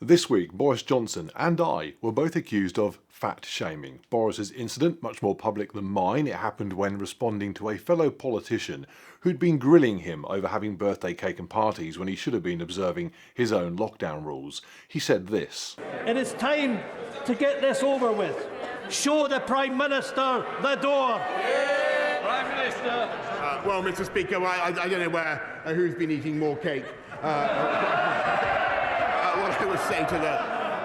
This week, Boris Johnson and I were both accused of fat shaming. Boris's incident, much more public than mine, it happened when responding to a fellow politician who'd been grilling him over having birthday cake and parties when he should have been observing his own lockdown rules. He said this: "It is time to get this over with. Show the Prime Minister the door." Prime Minister. Well, Mr. Speaker, I don't know who's been eating more cake.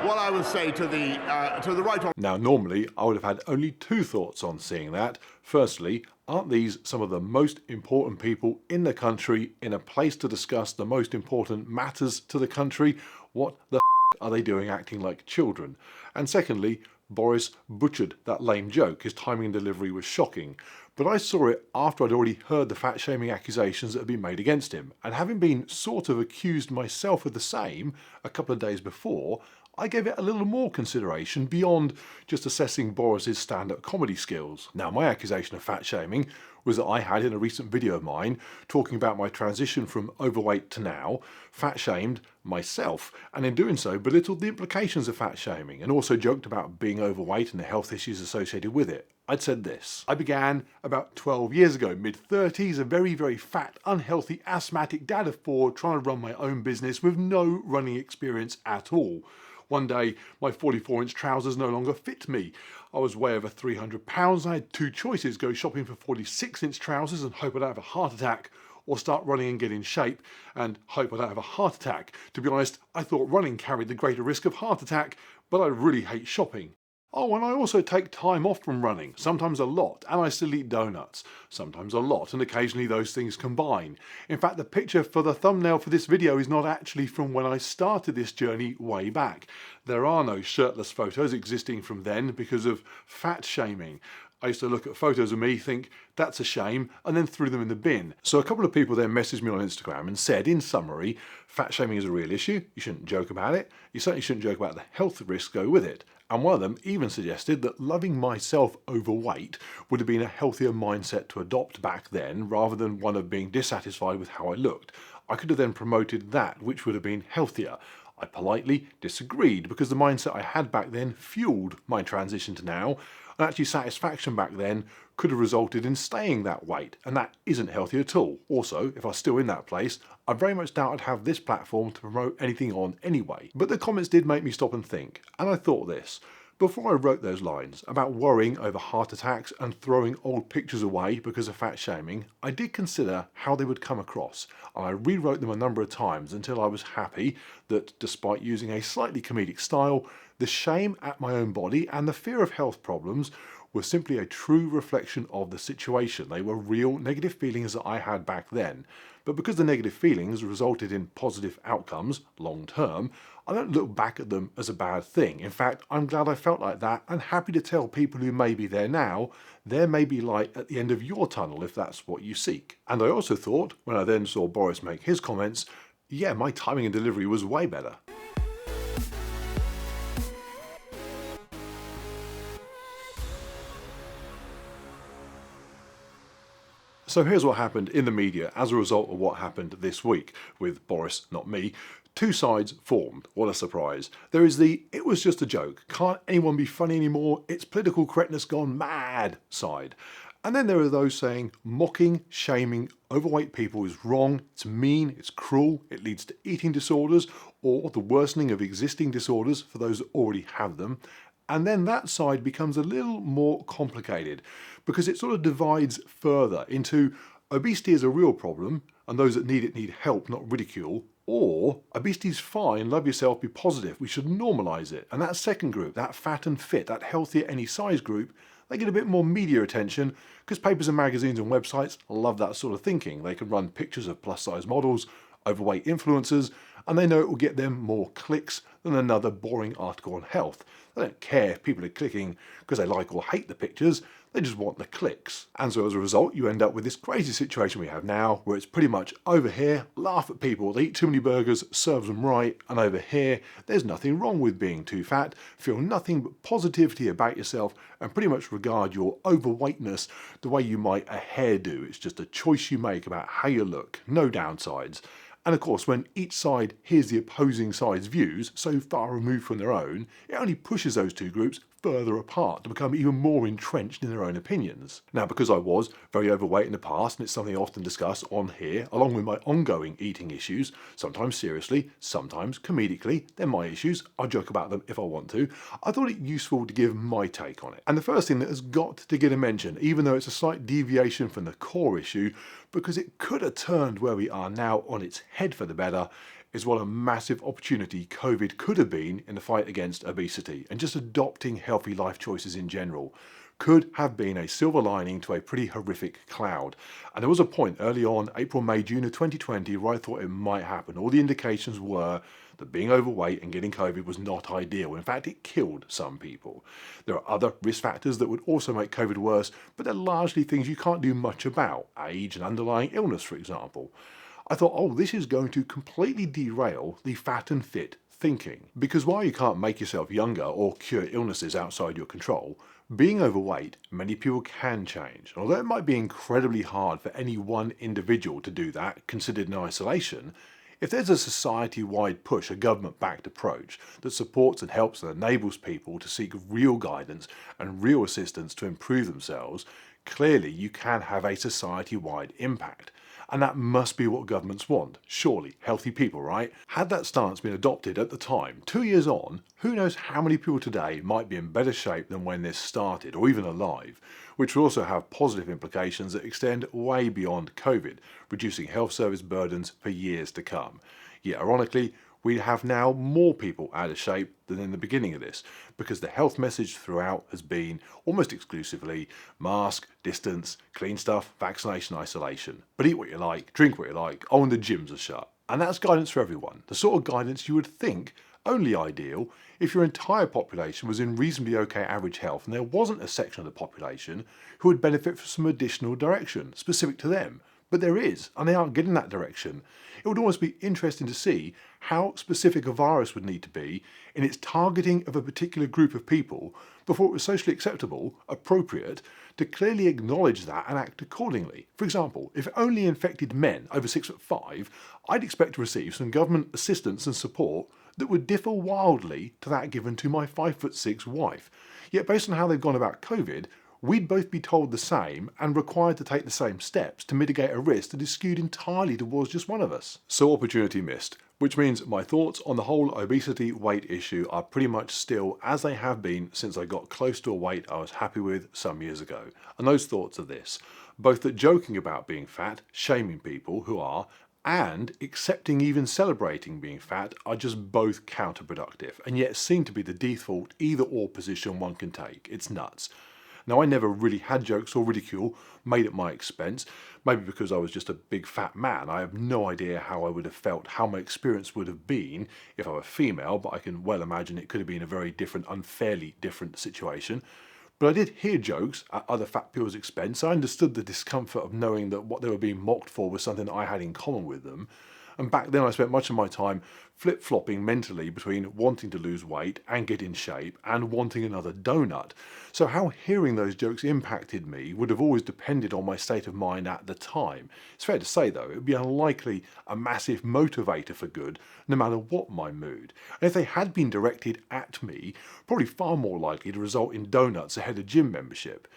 What I would say to the right on. Now, normally I would have had only two thoughts on seeing that. Firstly, aren't these some of the most important people in the country in a place to discuss the most important matters to the country? What the are they doing acting like children? And secondly, Boris butchered that lame joke. His timing and delivery was shocking. But I saw it after I'd already heard the fat-shaming accusations that had been made against him. And having been sort of accused myself of the same a couple of days before, I gave it a little more consideration beyond just assessing Boris's stand-up comedy skills. Now, my accusation of fat-shaming was that I had, in a recent video of mine, talking about my transition from overweight to now, fat-shamed myself, and in doing so belittled the implications of fat-shaming, and also joked about being overweight and the health issues associated with it. I'd said this: I began about 12 years ago, mid-30s, a very, very fat, unhealthy, asthmatic dad of four, trying to run my own business with no running experience at all. One day, my 44-inch trousers no longer fit me. I was way over 300 pounds. I had two choices: go shopping for 46-inch trousers and hope I don't have a heart attack, or start running and get in shape and hope I don't have a heart attack. To be honest, I thought running carried the greater risk of heart attack, but I really hate shopping. Oh, and I also take time off from running, sometimes a lot, and I still eat donuts, sometimes a lot, and occasionally those things combine. In fact, the picture for the thumbnail for this video is not actually from when I started this journey way back. There are no shirtless photos existing from then because of fat shaming. I used to look at photos of me, think, that's a shame, and then threw them in the bin. So a couple of people then messaged me on Instagram and said, in summary, fat shaming is a real issue, you shouldn't joke about it, you certainly shouldn't joke about the health risks go with it. And one of them even suggested that loving myself overweight would have been a healthier mindset to adopt back then, rather than one of being dissatisfied with how I looked. I could have then promoted that, which would have been healthier. I politely disagreed, because the mindset I had back then fueled my transition to now, and actually satisfaction back then could have resulted in staying that weight, and that isn't healthy at all. Also, if I was still in that place, I very much doubt I'd have this platform to promote anything on anyway. But the comments did make me stop and think, and I thought this: before I wrote those lines about worrying over heart attacks and throwing old pictures away because of fat shaming, I did consider how they would come across, and I rewrote them a number of times until I was happy that, despite using a slightly comedic style, the shame at my own body and the fear of health problems were simply a true reflection of the situation. They were real negative feelings that I had back then. But because the negative feelings resulted in positive outcomes long term, I don't look back at them as a bad thing. In fact, I'm glad I felt like that, and happy to tell people who may be there now, there may be light at the end of your tunnel if that's what you seek. And I also thought, when I then saw Boris make his comments, yeah, my timing and delivery was way better. So here's what happened in the media as a result of what happened this week with Boris, not me. Two sides formed. What a surprise. There is the "it was just a joke, can't anyone be funny anymore, it's political correctness gone mad" side. And then there are those saying mocking, shaming overweight people is wrong, it's mean, it's cruel, it leads to eating disorders or the worsening of existing disorders for those that already have them. And then that side becomes a little more complicated because it sort of divides further into obesity is a real problem and those that need it need help, not ridicule, or obesity is fine, love yourself, be positive, we should normalise it. And that second group, that fat and fit, that healthy at any size group, they get a bit more media attention because papers and magazines and websites love that sort of thinking. They can run pictures of plus size models, overweight influencers, and they know it will get them more clicks than another boring article on health. They don't care if people are clicking because they like or hate the pictures, they just want the clicks. And so as a result, you end up with this crazy situation we have now where it's pretty much over here, laugh at people that eat too many burgers, serves them right, and over here, there's nothing wrong with being too fat, feel nothing but positivity about yourself, and pretty much regard your overweightness the way you might a hairdo. It's just a choice you make about how you look, no downsides. And of course, when each side hears the opposing side's views so far removed from their own, it only pushes those two groups further apart to become even more entrenched in their own opinions. Now, because I was very overweight in the past, and it's something I often discuss on here, along with my ongoing eating issues, sometimes seriously, sometimes comedically, they're my issues, I joke about them if I want to, I thought it useful to give my take on it. And the first thing that has got to get a mention, even though it's a slight deviation from the core issue, because it could have turned where we are now on its head for the better, is what a massive opportunity COVID could have been in the fight against obesity, and just adopting healthy life choices in general could have been a silver lining to a pretty horrific cloud. And there was a point early on, April, May, June of 2020, where I thought it might happen. All the indications were that being overweight and getting COVID was not ideal. In fact, it killed some people. There are other risk factors that would also make COVID worse, but they're largely things you can't do much about. Age and underlying illness, for example. I thought, oh, this is going to completely derail the fat and fit thinking. Because while you can't make yourself younger or cure illnesses outside your control, being overweight, many people can change. Although it might be incredibly hard for any one individual to do that, considered in isolation, if there's a society-wide push, a government-backed approach that supports and helps and enables people to seek real guidance and real assistance to improve themselves, clearly you can have a society-wide impact. And that must be what governments want. Surely, healthy people, right? Had that stance been adopted at the time, 2 years on, who knows how many people today might be in better shape than when this started, or even alive, which will also have positive implications that extend way beyond COVID, reducing health service burdens for years to come. Yet, ironically, we have now more people out of shape than in the beginning of this, because the health message throughout has been almost exclusively mask, distance, clean stuff, vaccination, isolation. But eat what you like, drink what you like, oh, and the gyms are shut. And that's guidance for everyone. The sort of guidance you would think only ideal if your entire population was in reasonably okay average health and there wasn't a section of the population who would benefit from some additional direction specific to them. But there is, and they aren't getting that direction. It would almost be interesting to see how specific a virus would need to be in its targeting of a particular group of people before it was socially acceptable, appropriate, to clearly acknowledge that and act accordingly. For example, if it only infected men over 6'5", I'd expect to receive some government assistance and support that would differ wildly to that given to my 5'6" wife. Yet based on how they've gone about COVID, we'd both be told the same and required to take the same steps to mitigate a risk that is skewed entirely towards just one of us. So opportunity missed, which means my thoughts on the whole obesity weight issue are pretty much still as they have been since I got close to a weight I was happy with some years ago. And those thoughts are this: both that joking about being fat, shaming people who are, and accepting, even celebrating being fat are just both counterproductive, and yet seem to be the default either or position one can take. It's nuts. Now, I never really had jokes or ridicule made at my expense, maybe because I was just a big fat man. I have no idea how I would have felt, how my experience would have been if I were female, but I can well imagine it could have been a very different, unfairly different situation. But I did hear jokes at other fat people's expense. I understood the discomfort of knowing that what they were being mocked for was something that I had in common with them. And back then I spent much of my time flip-flopping mentally between wanting to lose weight and get in shape and wanting another donut. So how hearing those jokes impacted me would have always depended on my state of mind at the time. It's fair to say though, it would be unlikely a massive motivator for good, no matter what my mood. And if they had been directed at me, probably far more likely to result in donuts ahead of gym membership.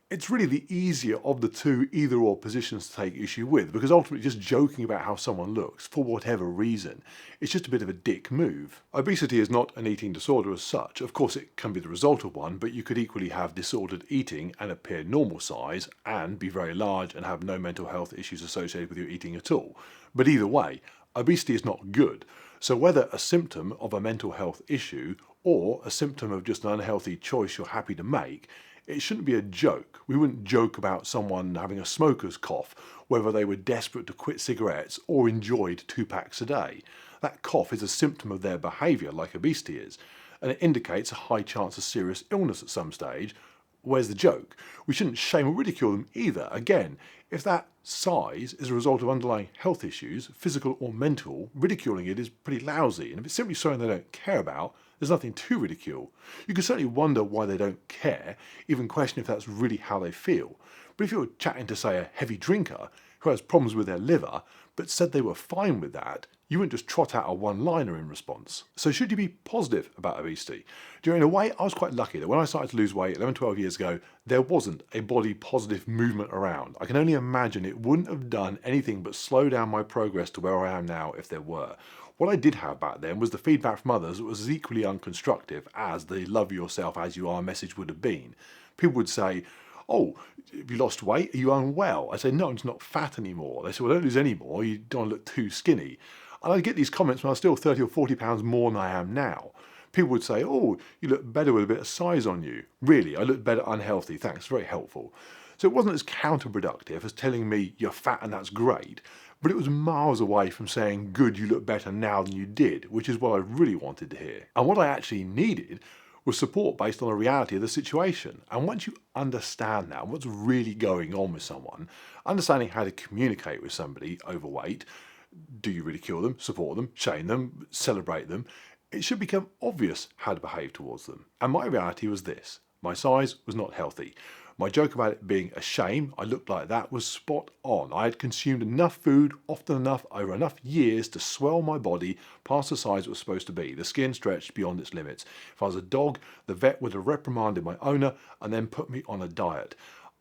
It's really the easier of the two either or positions to take issue with, because ultimately just joking about how someone looks, for whatever reason, it's just a bit of a dick move. Obesity is not an eating disorder as such. Of course it can be the result of one, but you could equally have disordered eating and appear normal size and be very large and have no mental health issues associated with your eating at all. But either way, obesity is not good. So whether a symptom of a mental health issue or a symptom of just an unhealthy choice you're happy to make, it shouldn't be a joke. We wouldn't joke about someone having a smoker's cough, whether they were desperate to quit cigarettes or enjoyed 2 packs a day. That cough is a symptom of their behaviour, like obesity is, and it indicates a high chance of serious illness at some stage. Where's the joke? We shouldn't shame or ridicule them either. Again, if that size is a result of underlying health issues, physical or mental, ridiculing it is pretty lousy. And if it's simply something they don't care about, there's nothing to ridicule. You can certainly wonder why they don't care, even question if that's really how they feel. But if you're chatting to, say, a heavy drinker, who has problems with their liver, but said they were fine with that, you wouldn't just trot out a one-liner in response. So should you be positive about obesity? In a way, I was quite lucky that when I started to lose weight 11, 12 years ago, there wasn't a body positive movement around. I can only imagine it wouldn't have done anything but slow down my progress to where I am now if there were. What I did have back then was the feedback from others that was as equally unconstructive as the love yourself as you are message would have been. People would say, oh, have you lost weight? Are you unwell? I say, no, I'm just not fat anymore. They say, well, don't lose any more. You don't look too skinny. And I'd get these comments when I was still 30 or 40 pounds more than I am now. People would say, oh, you look better with a bit of size on you. Really, I look better unhealthy. Thanks, very helpful. So it wasn't as counterproductive as telling me you're fat and that's great, but it was miles away from saying, good, you look better now than you did, which is what I really wanted to hear. And what I actually needed was support based on the reality of the situation. And once you understand that, what's really going on with someone, understanding how to communicate with somebody overweight, do you ridicule them, support them, shame them, celebrate them, it should become obvious how to behave towards them. And my reality was this: my size was not healthy. My joke about it being a shame I looked like that was spot on. I had consumed enough food, often enough, over enough years to swell my body past the size it was supposed to be. The skin stretched beyond its limits. If I was a dog, the vet would have reprimanded my owner and then put me on a diet.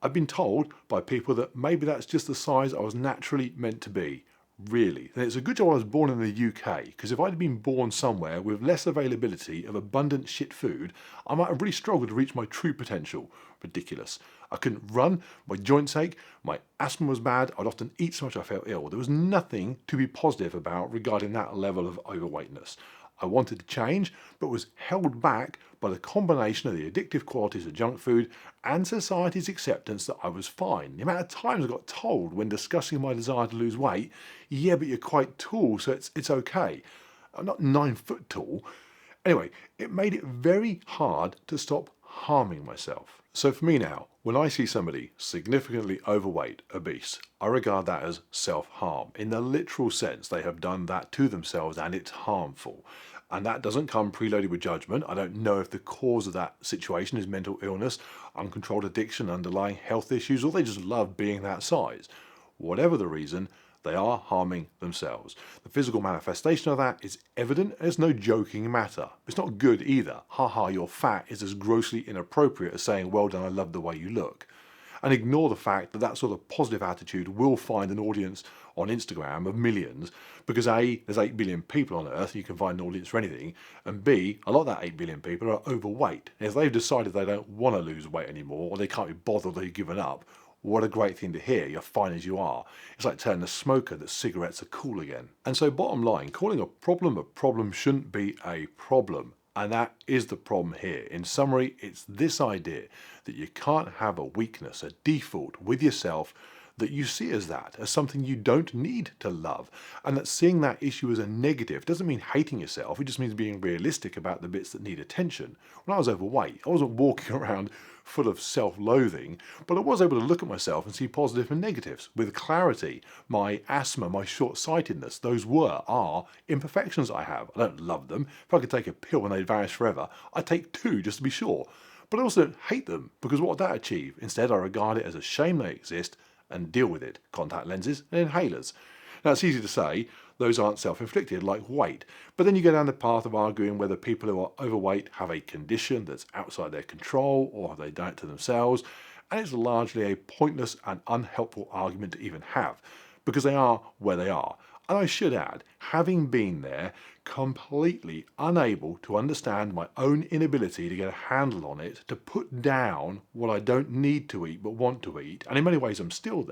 I've been told by people that maybe that's just the size I was naturally meant to be. Really. And it's a good job I was born in the UK, because if I'd been born somewhere with less availability of abundant shit food, I might have really struggled to reach my true potential. Ridiculous. I couldn't run, my joints ached, my asthma was bad, I'd often eat so much I felt ill. There was nothing to be positive about regarding that level of overweightness. I wanted to change, but was held back by the combination of the addictive qualities of junk food and society's acceptance that I was fine. The amount of times I got told when discussing my desire to lose weight, yeah, but you're quite tall, so it's okay. I'm not 9 foot tall. Anyway, it made it very hard to stop harming myself. So for me now, when I see somebody significantly overweight, obese, I regard that as self-harm. In the literal sense, they have done that to themselves and it's harmful. And that doesn't come preloaded with judgment. I don't know if the cause of that situation is mental illness, uncontrolled addiction, underlying health issues, or they just love being that size. Whatever the reason, they are harming themselves. The physical manifestation of that is evident, and it's no joking matter. It's not good either. Haha, you're fat is as grossly inappropriate as saying, well done, I love the way you look. And ignore the fact that that sort of positive attitude will find an audience on Instagram of millions, because A, there's 8 billion people on Earth, and you can find an audience for anything, and B, a lot of that 8 billion people are overweight. And if they've decided they don't want to lose weight anymore, or they can't be bothered, or they've given up, what a great thing to hear, you're fine as you are. It's like telling a smoker that cigarettes are cool again. And so bottom line, calling a problem shouldn't be a problem. And that is the problem here. In summary, it's this idea that you can't have a weakness, a default with yourself that you see as that, as something you don't need to love. And that seeing that issue as a negative doesn't mean hating yourself, it just means being realistic about the bits that need attention. When I was overweight, I wasn't walking around full of self-loathing, but I was able to look at myself and see positives and negatives with clarity. My asthma, my short-sightedness, those are imperfections I have. I don't love them. If I could take a pill and they'd vanish forever, I'd take 2 just to be sure. But I also don't hate them, because what would that achieve? Instead, I regard it as a shame they exist and deal with it. Contact lenses and inhalers. Now, it's easy to say those aren't self-inflicted like weight, but then you go down the path of arguing whether people who are overweight have a condition that's outside their control or have they done it to themselves, and it's largely a pointless and unhelpful argument to even have, because they are where they are. And I should add, having been there, completely unable to understand my own inability to get a handle on it, to put down what I don't need to eat but want to eat, and in many ways I'm still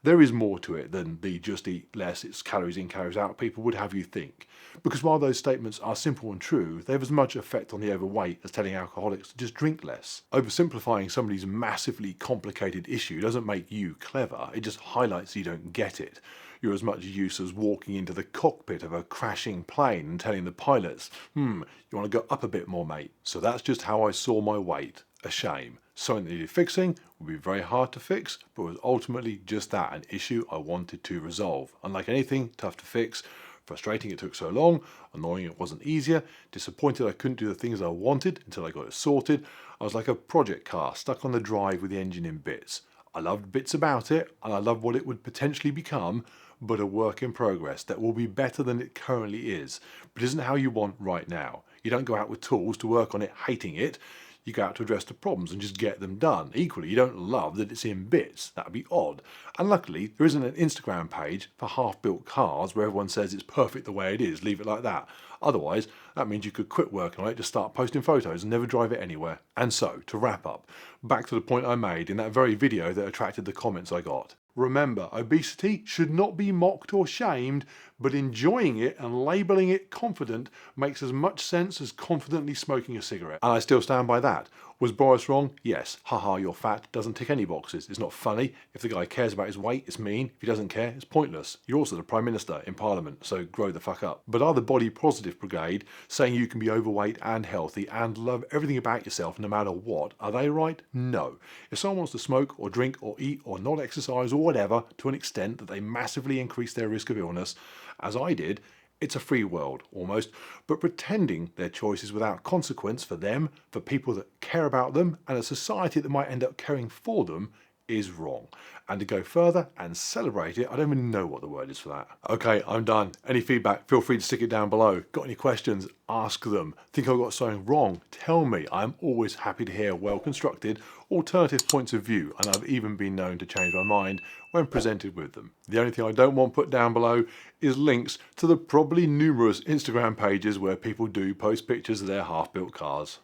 there is more to it than the just eat less, it's calories in, calories out people would have you think. Because while those statements are simple and true, they have as much effect on the overweight as telling alcoholics to just drink less. Oversimplifying somebody's massively complicated issue doesn't make you clever, it just highlights you don't get it. You're as much use as walking into the cockpit of a crashing plane and telling the pilots, you want to go up a bit more, mate. So that's just how I saw my weight. A shame. Something that needed fixing, would be very hard to fix, but was ultimately just that, an issue I wanted to resolve. Unlike anything, tough to fix, frustrating it took so long, annoying it wasn't easier, disappointed I couldn't do the things I wanted until I got it sorted. I was like a project car stuck on the drive with the engine in bits. I loved bits about it and I loved what it would potentially become, but a work in progress that will be better than it currently is, but isn't how you want right now. You don't go out with tools to work on it hating it. You go out to address the problems and just get them done. Equally, you don't love that it's in bits. That would be odd. And luckily, there isn't an Instagram page for half-built cars where everyone says it's perfect the way it is, leave it like that. Otherwise, that means you could quit working on it, just start posting photos and never drive it anywhere. And so, to wrap up, back to the point I made in that very video that attracted the comments I got. Remember, obesity should not be mocked or shamed, but enjoying it and labelling it confident makes as much sense as confidently smoking a cigarette. And I still stand by that. Was Boris wrong? Yes. Haha, you're fat doesn't tick any boxes. It's not funny. If the guy cares about his weight, it's mean. If he doesn't care, it's pointless. You're also the Prime Minister in Parliament, so grow the fuck up. But are the body positive brigade saying you can be overweight and healthy and love everything about yourself no matter what? Are they right? No. If someone wants to smoke or drink or eat or not exercise or whatever to an extent that they massively increase their risk of illness, as I did, it's a free world, almost, but pretending their choice is without consequence for them, for people that care about them, and a society that might end up caring for them is wrong. And to go further and celebrate it, I don't even know what the word is for that. Okay, I'm done. Any feedback, feel free to stick it down below. Got any questions? Ask them. Think I got something wrong? Tell me. I'm always happy to hear well-constructed, alternative points of view, and I've even been known to change my mind when presented with them. The only thing I don't want put down below is links to the probably numerous Instagram pages where people do post pictures of their half-built cars.